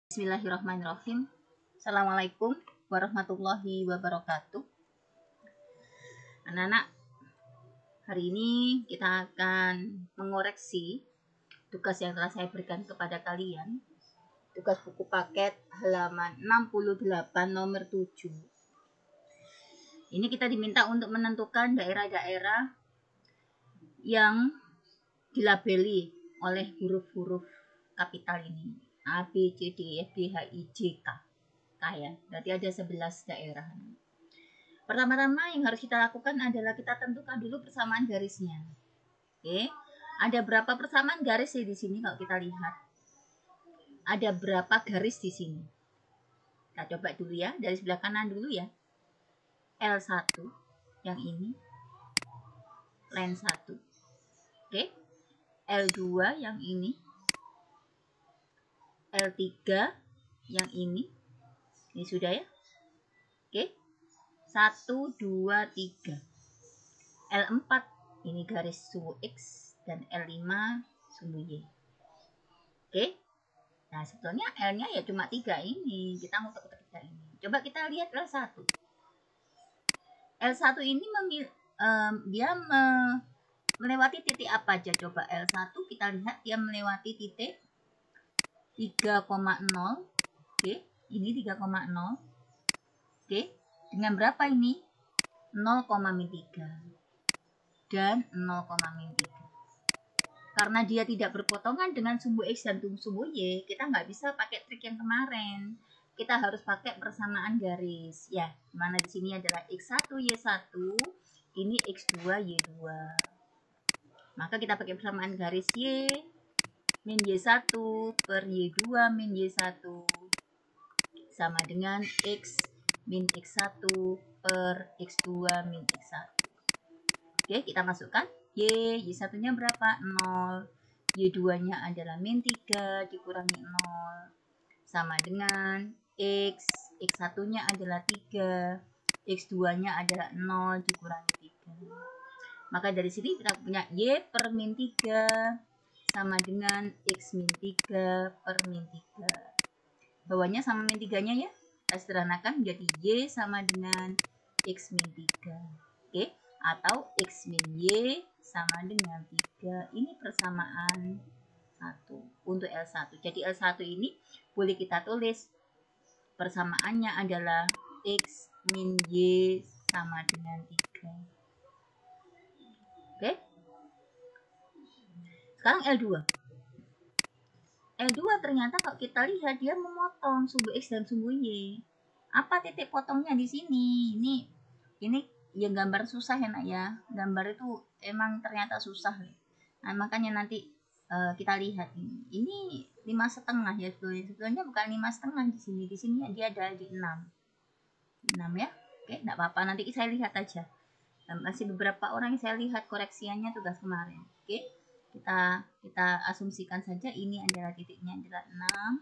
Bismillahirrahmanirrahim. Assalamualaikum warahmatullahi wabarakatuh. Anak-anak, hari ini kita akan mengoreksi tugas yang telah saya berikan kepada kalian. Tugas buku paket halaman 68 nomor 7. Ini kita diminta untuk menentukan daerah-daerah yang dilabeli oleh huruf-huruf kapital ini. A, B, C, D, E, F, G, H, I, J, K. Ya. Berarti ada 11 daerah. Pertama-tama yang harus kita lakukan adalah kita tentukan dulu persamaan garisnya. Oke. Ada berapa persamaan garis di sini kalau kita lihat? Ada berapa garis di sini? Kita coba dulu ya, dari sebelah kanan dulu ya. L1 yang ini. Line 1. Oke. L2 yang ini. L3 yang ini sudah ya. Oke. 1, 2, 3. L4 ini garis sumbu X dan L5 sumbu Y. Oke. Nah, sebetulnya L-nya ya cuma 3 ini. Kita mau ke 3 ini. Coba kita lihat L1. L1 ini dia melewati titik apa aja? Coba L1 kita lihat dia melewati titik 3,0. Oke, ini 3,0. Oke, dengan berapa ini? 0,3 dan 0,3. Karena dia tidak berpotongan dengan sumbu X dan sumbu Y, kita nggak bisa pakai trik yang kemarin. Kita harus pakai persamaan garis. Ya, mana di sini adalah X1, Y1, ini X2, Y2. Maka kita pakai persamaan garis Y min Y1 per Y2 min Y1 sama dengan X min X1 per X2 min X1. Oke, kita masukkan Y1 nya berapa? 0. Y2 nya adalah min 3 dikurangi 0 sama dengan X. X1 nya adalah 3. X2 nya adalah 0 dikurangi 3. Maka dari sini kita punya Y per min 3 sama dengan X min 3 per min 3. Bawahnya sama min 3-nya ya. Kita sederhanakan menjadi Y sama dengan X min 3. Oke. Atau X min Y sama dengan 3. Ini persamaan 1 untuk L1. Jadi L1 ini boleh kita tulis persamaannya adalah X min Y sama dengan 3. Oke. Sekarang L2. L2 ternyata kalau kita lihat dia memotong sumbu X dan sumbu Y. Apa titik potongnya di sini? Ini ya gambar susah ya nak ya. Gambar itu emang ternyata susah. Nah, makanya nanti kita lihat ini. Ini 5,5 ya sebetulnya bukan 5,5 di sini. Di sini dia ada di 6. 6 ya. Oke, enggak apa-apa, nanti saya lihat aja. Masih beberapa orang yang saya lihat koreksiannya tugas kemarin. Oke. Kita asumsikan saja ini adalah titiknya adalah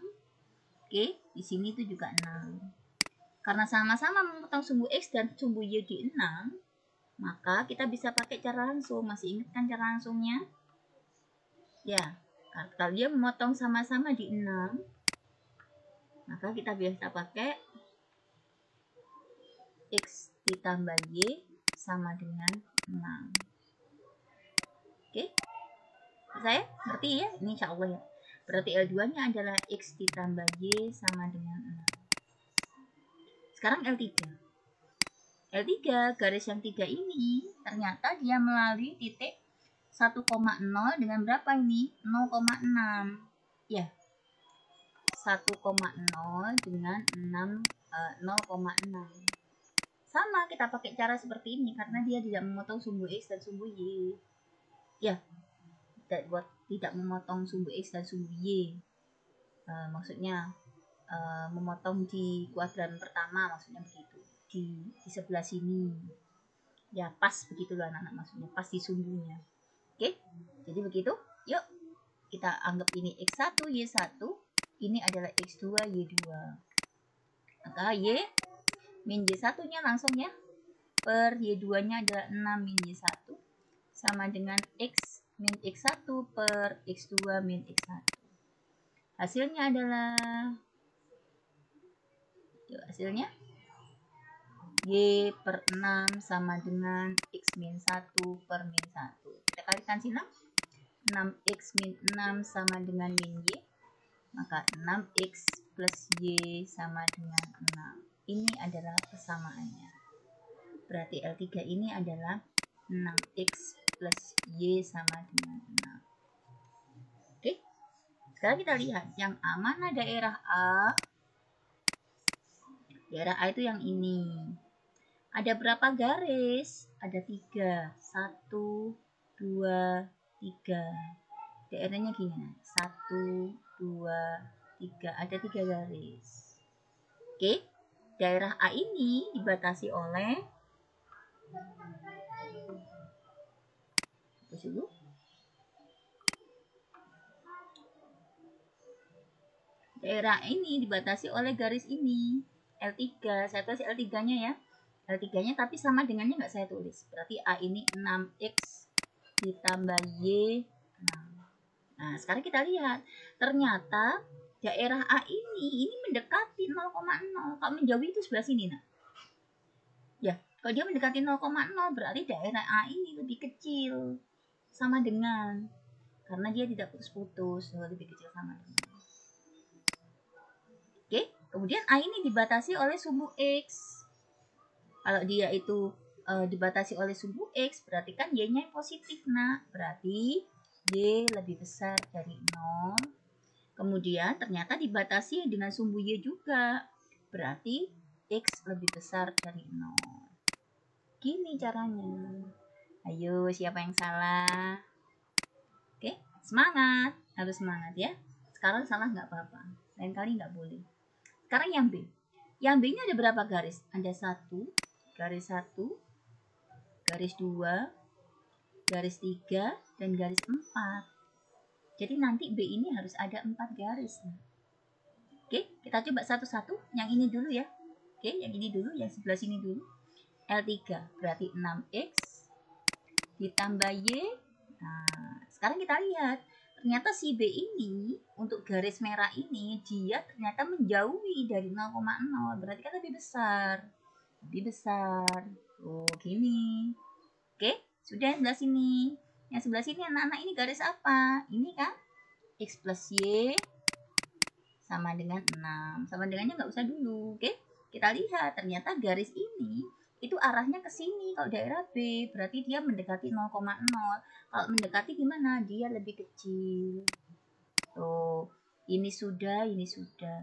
6. Oke, di sini itu juga 6. Karena sama-sama memotong sumbu X dan sumbu Y di 6, maka kita bisa pakai cara langsung. Masih ingat kan cara langsungnya? Ya, kalau dia memotong sama-sama di 6, maka kita biasa pakai X ditambah Y sama dengan 6. Oke? Saya ngerti ya? Ini insya Allah ya. Berarti L2 nya adalah X ditambah Y sama dengan 6. Sekarang L3. L3 garis yang 3 ini ternyata dia melalui titik 1,0 dengan berapa ini? 0,6. Ya. 1,0 dengan 0,6. Sama kita pakai cara seperti ini karena dia tidak memotong sumbu X dan sumbu Y. Ya. Tidak memotong sumbu X dan sumbu Y. Maksudnya memotong di kuadran pertama, maksudnya begitu. Di sebelah sini. Ya, pas begitulah anak-anak, maksudnya pas di sumbunya. Oke? Jadi begitu. Yuk, kita anggap ini X1, Y1. Ini adalah X2, Y2. Maka Y min Y1-nya langsung ya. Per Y2-nya adalah 6 min Y1. Sama dengan X min X1 per X2 min X1. Hasilnya adalah Hasilnya Y per 6 sama dengan X min 1 per min 1. Kita kalikan sini. 6X min 6 sama dengan min Y. Maka 6X plus Y sama dengan 6. Ini adalah persamaannya. Berarti L3 ini adalah 6X plus Y sama dengan 6. Oke. Sekarang kita lihat yang A mana daerah A. Daerah A itu yang ini. Ada berapa garis? Ada 3. 1, 2, 3. Daerahnya gini. 1, 2, 3. Ada 3 garis. Oke. Daerah A ini dibatasi oleh daerah ini dibatasi oleh garis ini. L3. Saya tulis L3-nya ya. L3-nya tapi sama dengannya nggak saya tulis. Berarti A ini 6X ditambah Y 6. Nah, sekarang kita lihat. Ternyata daerah A ini mendekati 0,0. Kalau menjauhi itu sebelah sini, nah. Ya, kalau dia mendekati 0,0 berarti daerah A ini lebih kecil. Sama dengan. Karena dia tidak putus-putus. Lebih kecil sama dengan. Oke, kemudian A ini dibatasi oleh sumbu X. Kalau dia itu dibatasi oleh sumbu X, berarti kan Y-nya positif, nah. Berarti Y lebih besar dari 0. Kemudian ternyata dibatasi dengan sumbu Y juga. Berarti X lebih besar dari 0. Gini caranya. Ayo, siapa yang salah? Oke, semangat. Harus semangat ya. Sekarang salah nggak apa-apa. Lain kali nggak boleh. Sekarang yang B. Yang B ini ada berapa garis? Ada 1, garis 1, garis 2, garis 3, dan garis 4. Jadi nanti B ini harus ada 4 garis. Oke, kita coba satu-satu. Yang ini dulu ya. Oke, yang ini dulu, yang sebelah sini dulu. L3 berarti 6X ditambah Y. Nah, sekarang kita lihat. Ternyata si B ini, untuk garis merah ini, dia ternyata menjauhi dari 0,0. Berarti kan lebih besar. Lebih besar. Oh, gini. Oke, sudah yang sebelah sini. Yang sebelah sini anak-anak ini garis apa? Ini kan X plus Y sama dengan 6. Sama dengannya nggak usah dulu. Oke, kita lihat. Ternyata garis ini itu arahnya ke sini. Kalau daerah B, berarti dia mendekati 0,0. Kalau mendekati gimana? Dia lebih kecil. Tuh, ini sudah, ini sudah.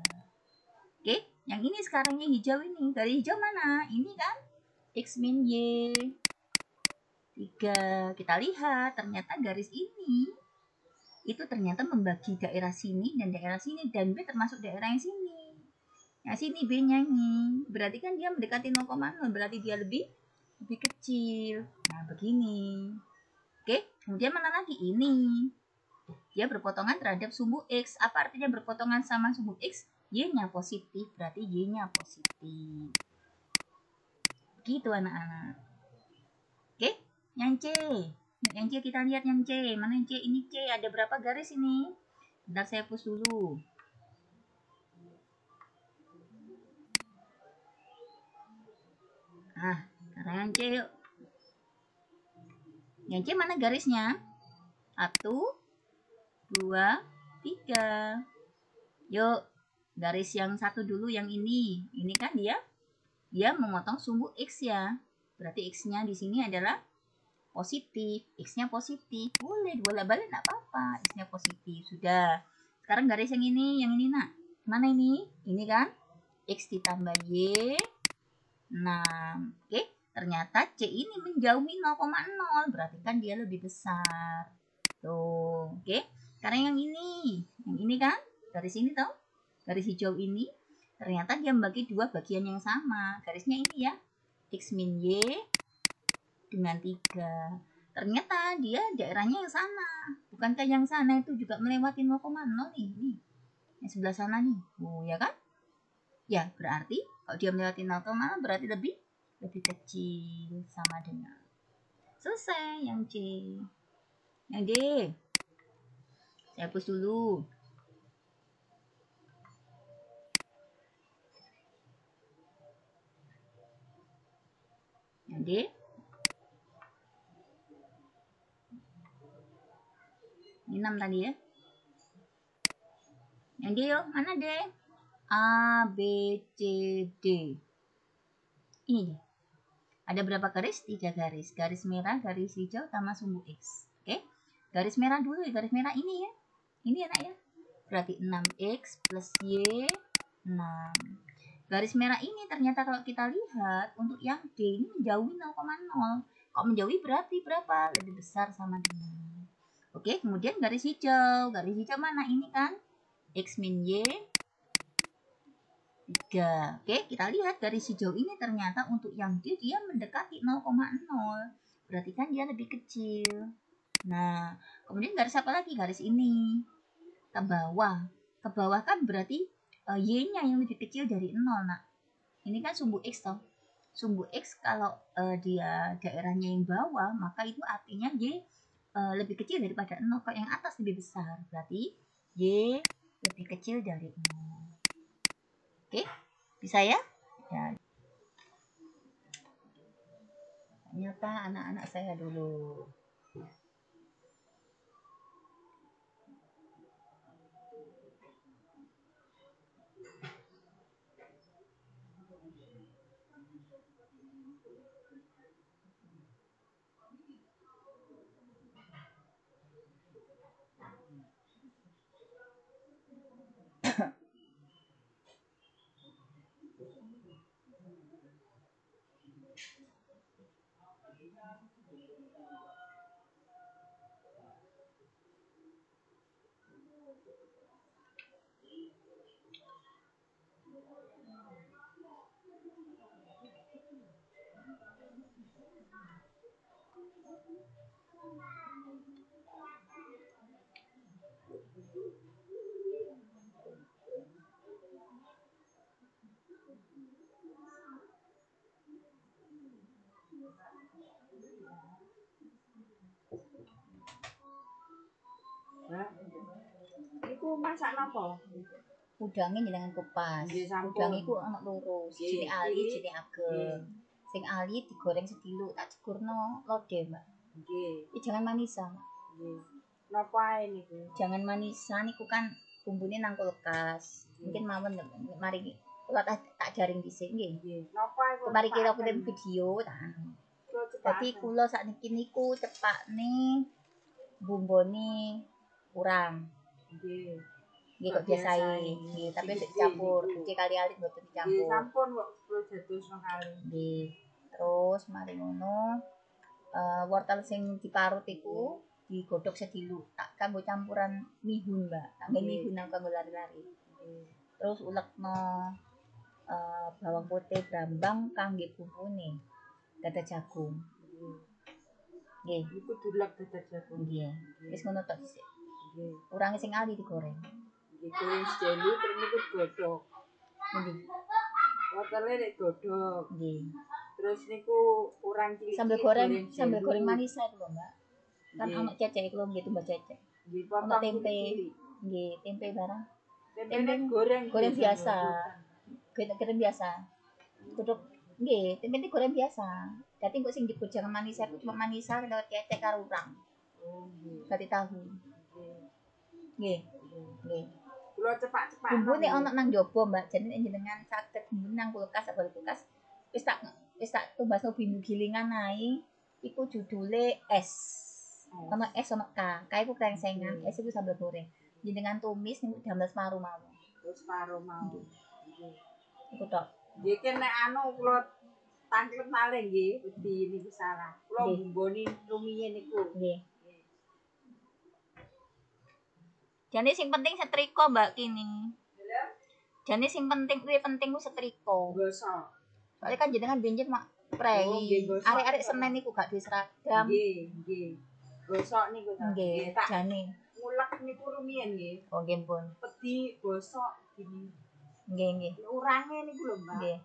Oke, yang ini sekarang yang hijau ini. Garis hijau mana? Ini kan X min Y 3. Kita lihat, ternyata garis ini itu ternyata membagi daerah sini dan daerah sini. Dan B termasuk daerah yang sini. Yang sini B-nya ini. Berarti kan dia mendekati 0,0. Berarti dia lebih kecil. Nah, begini. Oke, kemudian mana lagi? Ini. Dia berpotongan terhadap sumbu X. Apa artinya berpotongan sama sumbu X? Y-nya positif, berarti Y-nya positif. Gitu anak-anak. Oke, yang C. Yang C kita lihat yang C. Mana yang C? Ini C. Ada berapa garis ini? Bentar saya hapus dulu. Ah, sekarang yang C yuk. Yang C mana garisnya? 1, 2, 3. Yuk, garis yang satu dulu yang ini. Ini kan dia memotong sumbu X ya. Berarti X-nya di sini adalah positif. X-nya positif. Boleh bolak-balik enggak apa-apa. X-nya positif. Sudah. Sekarang garis yang ini nak. Mana ini? Ini kan X ditambah Y 6. Oke, ternyata C ini menjauhi 0,0. Berarti kan dia lebih besar. Tuh, oke. Sekarang yang ini kan garis ini tau? Garis hijau ini ternyata dia membagi dua bagian yang sama. Garisnya ini ya, X min Y dengan 3. Ternyata dia daerahnya yang sana. Bukankah yang sana itu juga melewati 0,0 nih? Yang sebelah sana nih. Oh, ya kan? Ya, berarti kalau dia melewati 0,0 berarti lebih kecil sama dengan. Selesai yang C. Yang D. Saya hapus dulu. D. Ini 6 tadi ya. Yang D yuk, mana D? A, B, C, D. Ini dia. Ada berapa garis? 3 garis. Garis merah, garis hijau, sama sumbu X. Oke. Garis merah dulu ya. Garis merah ini ya. Ini enak ya. Berarti 6X plus Y 6. Garis merah ini ternyata kalau kita lihat untuk yang D ini menjauhi 0,0. Kalau menjauhi berarti berapa? Lebih besar sama dengan. Oke, kemudian garis hijau. Garis hijau mana? Ini kan X min Y 3. Oke, kita lihat garis hijau ini ternyata untuk yang D dia mendekati 0,0. Berarti kan dia lebih kecil. Nah, kemudian garis apa lagi? Garis ini. Ke bawah. Ke bawah kan berarti Y-nya yang lebih kecil dari 0, nak. Ini kan sumbu X toh. Sumbu X kalau dia daerahnya yang bawah, maka itu artinya Y lebih kecil daripada 0. Kalau yang atas lebih besar, berarti Y lebih kecil dari 0. Oke, bisa ya? Ya. Ternyata anak-anak saya dulu. Iku masak napa? Udange jenengan kupas. Udang iku ana loro, jenenge ali, jenenge ageng. Sing ali digoreng sediluk, tak cekurno lodeh, Mbak. Nggih. Jangan manisa, Mbak. Nggih. Napa ae niku? Jangan manisa niku kan bumbune nang kulkas. Mungkin mawon mari kula tak jaring dhisik nggih. Nggih. Napa ae kok? Mari kira kudu video ta. Dadi kula sakniki niku cepakne bumbone kurang. Nggih. Nggih kok biasae. Nggih, tapi dicampur. Iki kali-kali mboten dicampur. Nggih, sampun kok kula jadosno kali. Nggih. Terus mari ngono wortel sing diparut iku digodhog sediluk. Tak kanggo campuran mihun, Mbak. Tak mihun aku kanggo lari-lari. Terus ulekno bawang putih brambang kangge bumbune. Dada jagung. Nggih. Iku dulek dada jagung. Nggih. Wis ngono tok dhisik. Nggih. Urange sing ali digoreng. Digoreng sedelu terus niku godhog. Nggih. Wortele nek godhog. Nggih. Terus niku urang cilik. Sambel goreng manis itu lho, Mbak. Kan ana cecek iku lho nggih tumbas cecek. Nggih, Ana tempe. Nggih, tempe barang. Tempe goreng biasa. Goreng biasa. Godhog nggih, tempe goreng biasa. Dadi kok sing digojang manis itu cuma manisa lewat cecek karo urang. Oh, nggih. Dadi tahu. Nggih. Nggih. Kula cepak-cepak. Bumbune ana nang njaba, Mbak. Jadi jenengan saged bumbune nang kulkas apa kulkas. Wis tak tumbasno bumbu gilingan ae. Iku judule es. Ono es ono K. K iku krengsengan, es iku sambal goreng. Jenengan tumis niku damel separuh mawon. Terus separuh mawon. Nggih. Iku tok. Nggih ken nek anu kula tanglet malih nggih, wedi niku salah. Kula bumboni rumiyin niku. Nggih. Jane sing penting setrika, Mbak kini. Jane sing penting ku setrika. Gosok. Soalnya kan jenengan benjen mak prei. Arek-arek Senen niku gak duwe seragam. Nggih, nggih. Gosok niku ta. Nggih, jane. Ngulek niku rumiyin nggih. Oh, nggih pun. Wedi gosok gini. Nggih, nggih. Urange niku lho, Mbak. Nggih.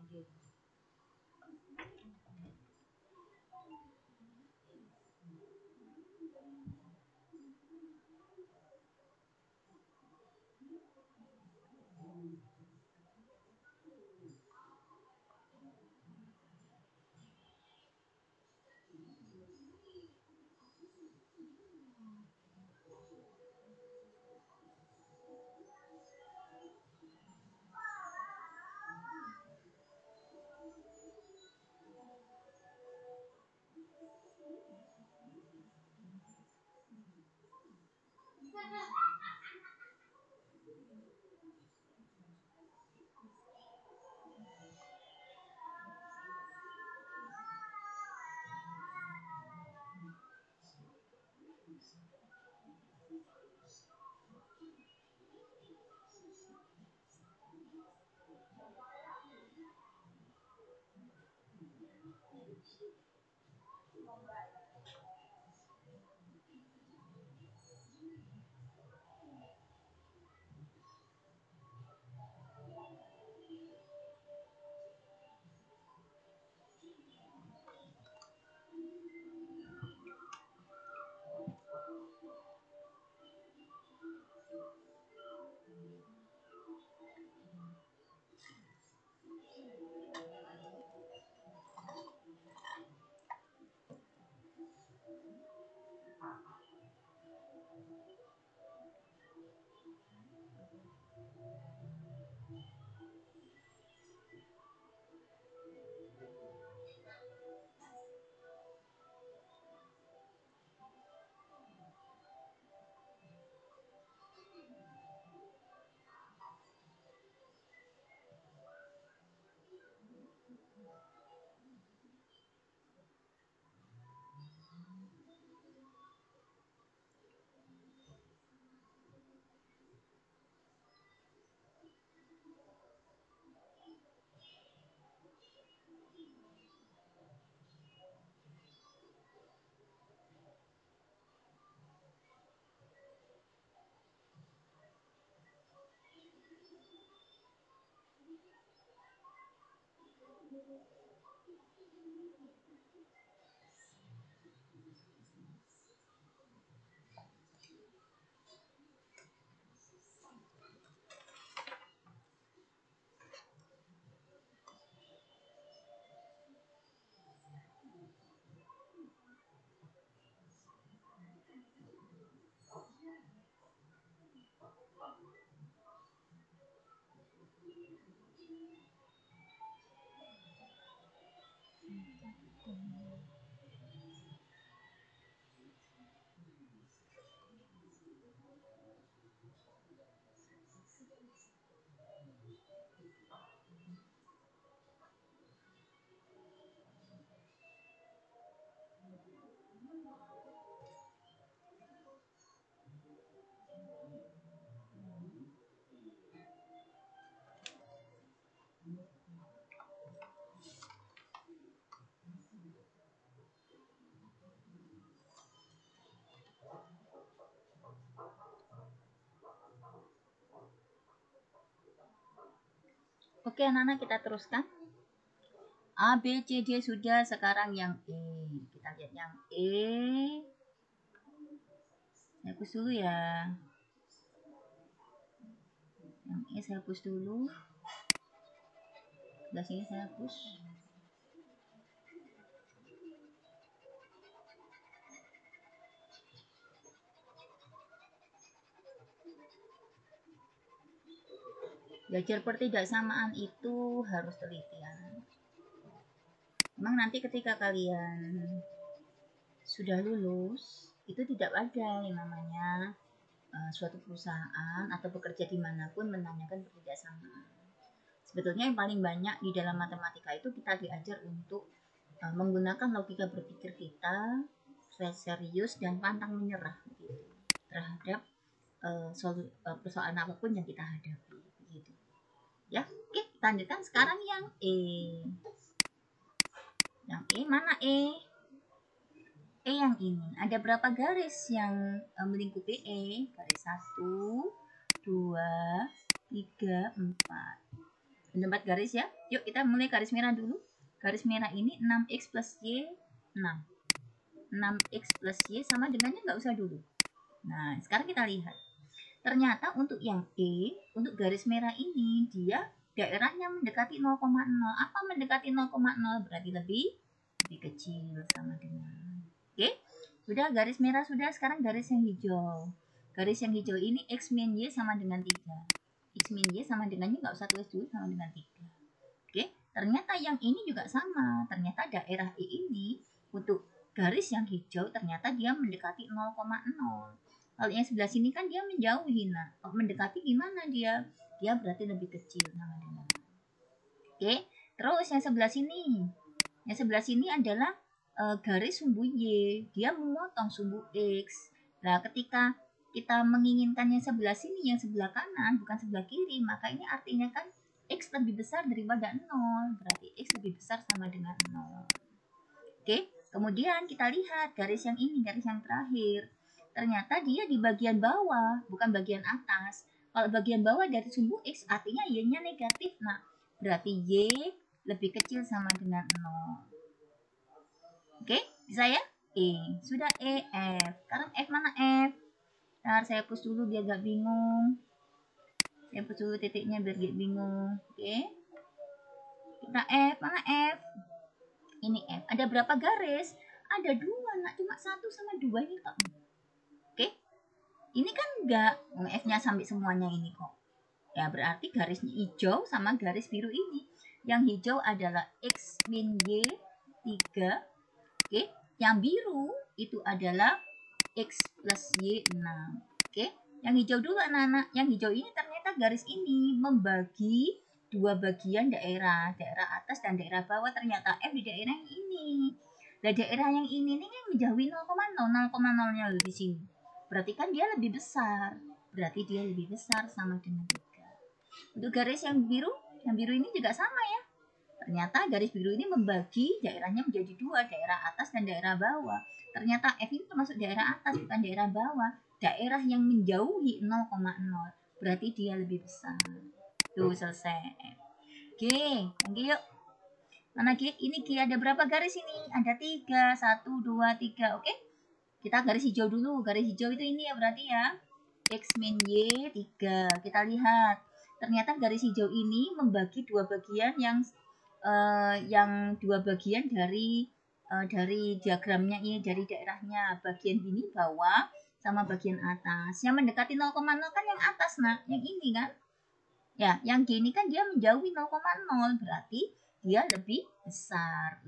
Oke anak-anak, kita teruskan. A, B, C, D sudah, sekarang yang E. Kita lihat yang E. Saya hapus dulu ya. Yang E saya hapus dulu. Sebelah sini saya hapus. Belajar pertidaksamaan itu harus teliti ya. Memang nanti ketika kalian sudah lulus, itu tidak ada yang namanya suatu perusahaan atau bekerja dimanapun menanyakan pertidaksamaan. Sebetulnya yang paling banyak di dalam matematika itu kita diajar untuk menggunakan logika berpikir kita, serius dan pantang menyerah gitu, terhadap persoalan apapun yang kita hadapi gitu. Ya, oke, kita lanjutkan sekarang yang E. Yang E mana E? E yang ini. Ada berapa garis yang melingkupi E? Garis 1, 2, 3, 4. Ada 4 garis ya. Yuk kita mulai garis merah dulu. Garis merah ini 6x plus Y 6. 6x plus Y sama dengannya nggak usah dulu. Nah, sekarang kita lihat. Ternyata untuk yang E, untuk garis merah ini, dia daerahnya mendekati 0,0. Apa mendekati 0,0? Berarti lebih kecil sama dengan. Oke, sudah garis merah sudah, sekarang garis yang hijau. Garis yang hijau ini X min Y sama dengan 3. X min Y sama dengannya nggak usah tulis dulu, sama dengan 3. Oke, ternyata yang ini juga sama. Ternyata daerah E ini untuk garis yang hijau ternyata dia mendekati 0,0. Kalau yang sebelah sini kan dia menjauhi. Nah, mendekati gimana dia? Dia berarti lebih kecil sama dengan. Oke, terus yang sebelah sini. Yang sebelah sini adalah garis sumbu Y. Dia memotong sumbu X. Nah, ketika kita menginginkan yang sebelah sini, yang sebelah kanan, bukan sebelah kiri, maka ini artinya kan X lebih besar daripada 0. Berarti X lebih besar sama dengan 0. Oke, kemudian kita lihat garis yang ini, garis yang terakhir. Ternyata dia di bagian bawah, bukan bagian atas. Kalau bagian bawah dari sumbu X, artinya Y-nya negatif. Nah, berarti Y lebih kecil sama dengan 0. Oke, bisa ya? E. Sudah E, F. Sekarang F mana F? Ntar saya hapus dulu biar gak bingung. Saya hapus dulu titiknya biar gak bingung. Oke. Kita F, mana F? Ini F. Ada berapa garis? Ada 2, nak. Cuma 1 sama 2 ini kok. Oke. Ini kan enggak F-nya sampai semuanya ini kok. Ya, berarti garisnya hijau sama garis biru ini. Yang hijau adalah X min Y 3. Oke. Yang biru itu adalah X plus Y 6. Oke. Yang hijau dulu anak-anak. Yang hijau ini ternyata garis ini membagi dua bagian daerah atas dan daerah bawah. Ternyata F di daerah yang ini. Nah, daerah yang ini nih yang menjauhi 0,0 nya di sini. Berarti kan dia lebih besar. Berarti dia lebih besar sama dengan 3. Untuk garis yang biru ini juga sama ya. Ternyata garis biru ini membagi daerahnya menjadi 2, daerah atas dan daerah bawah. Ternyata F ini termasuk daerah atas, bukan daerah bawah. Daerah yang menjauhi 0,0. Berarti dia lebih besar. Tuh, selesai. G, yang G yuk. Mana G? Ini G ada berapa garis ini? Ada 3, 1, 2, 3. Oke? Kita garis hijau dulu. Garis hijau itu ini ya berarti ya. X min Y 3. Kita lihat. Ternyata garis hijau ini membagi dua bagian yang dua bagian dari diagramnya ini, dari daerahnya. Bagian ini bawah sama bagian atas. Yang mendekati 0,0 kan yang atas, nak. Yang ini kan. Ya, yang G ini kan dia menjauhi 0,0. Berarti dia lebih besar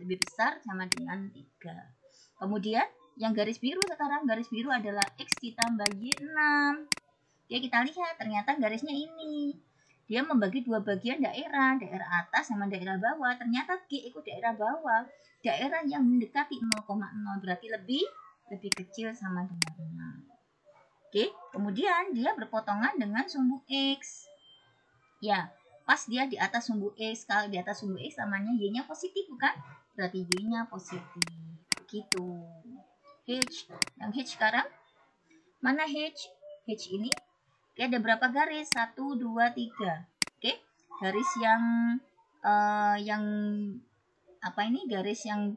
sama dengan 3. Kemudian yang garis biru sekarang, garis biru adalah X ditambah Y 6. Oke, kita lihat ternyata garisnya ini. Dia membagi dua bagian daerah atas sama daerah bawah. Ternyata G ikut daerah bawah. Daerah yang mendekati 0,0 berarti lebih kecil sama dengan 6. Oke, kemudian dia berpotongan dengan sumbu X. Ya, pas dia di atas sumbu X. Kalau di atas sumbu X namanya Y-nya positif, bukan? Berarti Y-nya positif. Begitu. H. Yang H sekarang. Mana H? H ini. Oke, ada berapa garis? 1, 2, 3. Oke, garis yang apa ini? Garis yang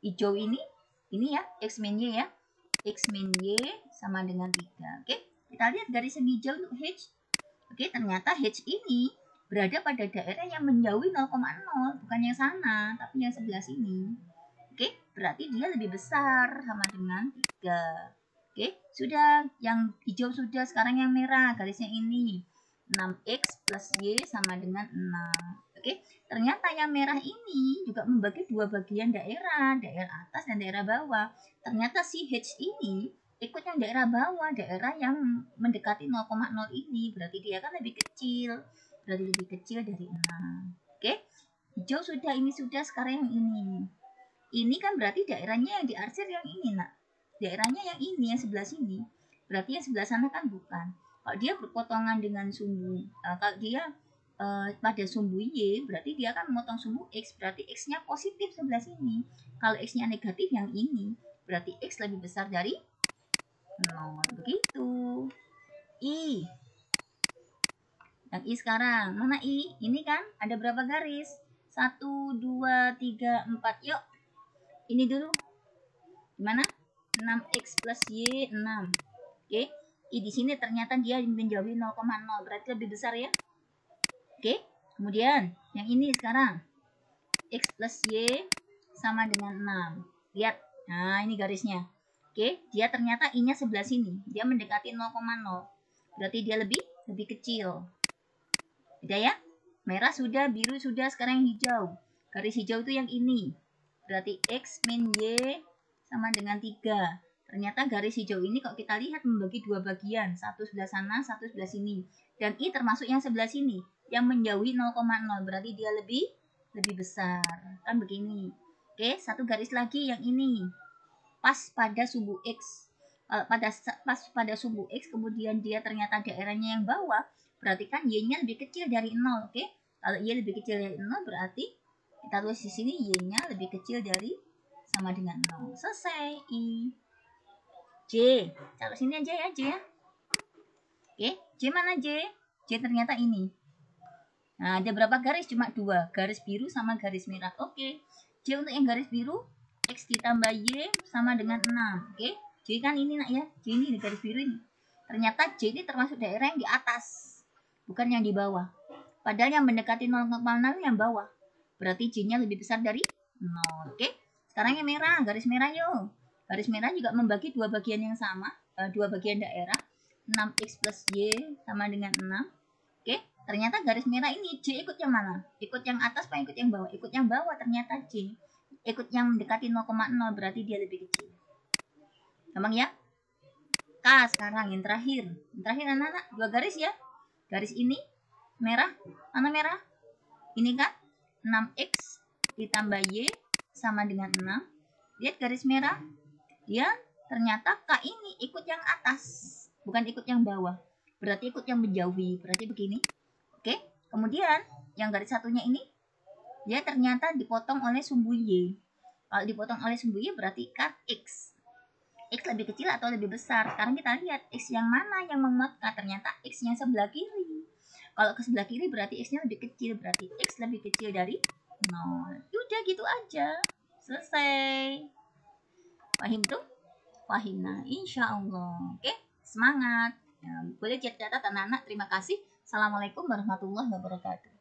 hijau ini ya, X min Y ya. X min Y sama dengan 3. Oke, kita lihat garis yang hijau untuk H. Oke, ternyata H ini berada pada daerah yang menjauhi 0,0, bukan yang sana, tapi yang sebelah sini. Oke, berarti dia lebih besar sama dengan 3. Oke, sudah. Yang hijau sudah, sekarang yang merah, garisnya ini. 6X plus Y sama dengan 6. Oke, ternyata yang merah ini juga membagi dua bagian daerah atas dan daerah bawah. Ternyata si H ini ikut yang daerah bawah, daerah yang mendekati 0,0 ini, berarti dia kan lebih kecil. Berarti lebih kecil dari 6. Oke, hijau sudah, ini sudah, sekarang yang ini. Ini kan berarti daerahnya yang diarsir yang ini, nak. Daerahnya yang ini, yang sebelah sini. Berarti yang sebelah sana kan bukan. Kalau dia berpotongan dengan sumbu, kalau dia pada sumbu Y, berarti dia akan memotong sumbu X, berarti X-nya positif sebelah sini. Kalau X-nya negatif yang ini, berarti X lebih besar dari 0. Begitu. I. Yang I sekarang, mana I? Ini kan ada berapa garis? 1, 2, 3, 4. Yuk, ini dulu. Gimana? 6X plus Y 6. Oke, I di sini ternyata dia menjauhi 0,0, berarti lebih besar ya. Oke, kemudian yang ini sekarang X plus Y sama dengan 6. Lihat, nah ini garisnya. Oke, dia ternyata I-nya sebelah sini, dia mendekati 0,0, berarti dia lebih kecil. Udah ya, merah sudah, biru sudah, sekarang yang hijau. Garis hijau itu yang ini, berarti X min Y sama dengan 3. Ternyata garis hijau ini kalau kita lihat membagi dua bagian, satu sebelah sana, satu sebelah sini. Dan I termasuk yang sebelah sini, yang menjauhi 0,0, berarti dia lebih besar. Kan begini. Oke, satu garis lagi yang ini. Pas pada sumbu X. Pas pada sumbu X, kemudian dia ternyata daerahnya yang bawah, berarti kan Y-nya lebih kecil dari 0. Oke, kalau Y lebih kecil dari 0, berarti kita tulis di sini Y-nya lebih kecil dari sama dengan 0. Selesai. I. J. Taruh sini aja ya, J ya. Oke, J mana J? J ternyata ini. Nah, ada berapa garis? Cuma 2. Garis biru sama garis merah. Oke. J untuk yang garis biru, X ditambah Y sama dengan 6. Oke. J kan ini nak ya. J ini di garis biru ini. Ternyata J ini termasuk daerah yang di atas, bukan yang di bawah. Padahal yang mendekati 0,0 yang bawah. Berarti J-nya lebih besar dari 0. Oke. Sekarang yang merah, garis merah yuk. Garis merah juga membagi dua bagian yang sama, dua bagian daerah. 6X plus Y sama dengan 6. Oke, ternyata garis merah ini J ikut yang mana? Ikut yang atas apa ikut yang bawah? Ikut yang bawah ternyata J. Ikut yang mendekati 0,0, berarti dia lebih kecil. Gampang ya? K sekarang yang terakhir. Yang terakhir anak-anak, dua garis ya. Garis ini merah, mana merah? Ini kan 6X ditambah Y sama dengan 6. Lihat garis merah. Dia ternyata K ini ikut yang atas, bukan ikut yang bawah. Berarti ikut yang menjauhi. Berarti begini. Oke. Kemudian yang garis satunya ini dia ternyata dipotong oleh sumbu Y. Kalau dipotong oleh sumbu Y berarti kan X. X lebih kecil atau lebih besar? Sekarang kita lihat X yang mana yang memuat K. Ternyata X yang sebelah kiri. Kalau ke sebelah kiri berarti X-nya lebih kecil. Berarti X lebih kecil dari 0. Udah gitu aja. Selesai. Paham tuh? Paham. Nah, insya Allah. Oke, semangat. Ya, boleh catat anak-anak. Terima kasih. Assalamualaikum warahmatullahi wabarakatuh.